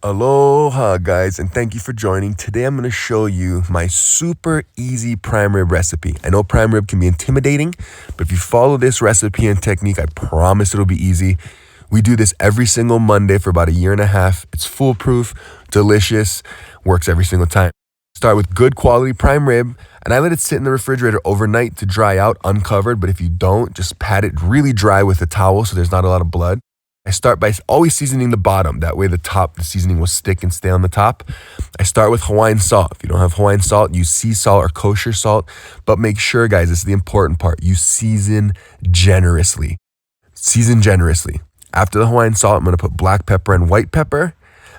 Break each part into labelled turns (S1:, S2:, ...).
S1: Aloha guys, and thank you for joining. Today I'm going to show you my super easy prime rib recipe. I know prime rib can be intimidating, but if you follow this recipe and technique, I promise it'll be easy. We do this every single Monday for about 1.5 years. It's foolproof, delicious, works every single time. Start with good quality prime rib, and I let it sit in the refrigerator overnight to dry out uncovered, but if you don't, just pat it really dry with a towel so there's not a lot of blood. I start by always seasoning the bottom. That way the seasoning will stick and stay on the top. I start with Hawaiian salt. If you don't have Hawaiian salt, use sea salt or kosher salt. But make sure, guys, this is the important part. You season generously. Season generously. After the Hawaiian salt, I'm going to put black pepper and white pepper.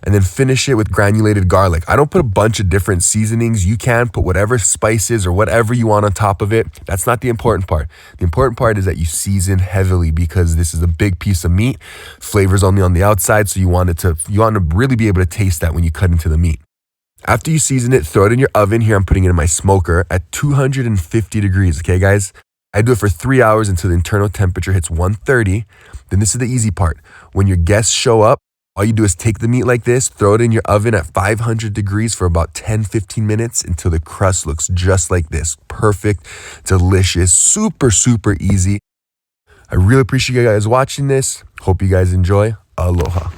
S1: And then finish it with granulated garlic. I don't put a bunch of different seasonings. You can put whatever spices or whatever you want on top of it. That's not the important part. The important part is that you season heavily because this is a big piece of meat. Flavor's only on the outside, so you want to really be able to taste that when you cut into the meat. After you season it, throw it in your oven. Here I'm putting it in my smoker at 250 degrees, okay guys? I do it for 3 hours until the internal temperature hits 130. Then this is the easy part. When your guests show up, all you do is take the meat like this, throw it in your oven at 500 degrees for about 10-15 minutes until the crust looks just like this. Perfect, delicious, super, super easy. I really appreciate you guys watching this. Hope you guys enjoy. Aloha.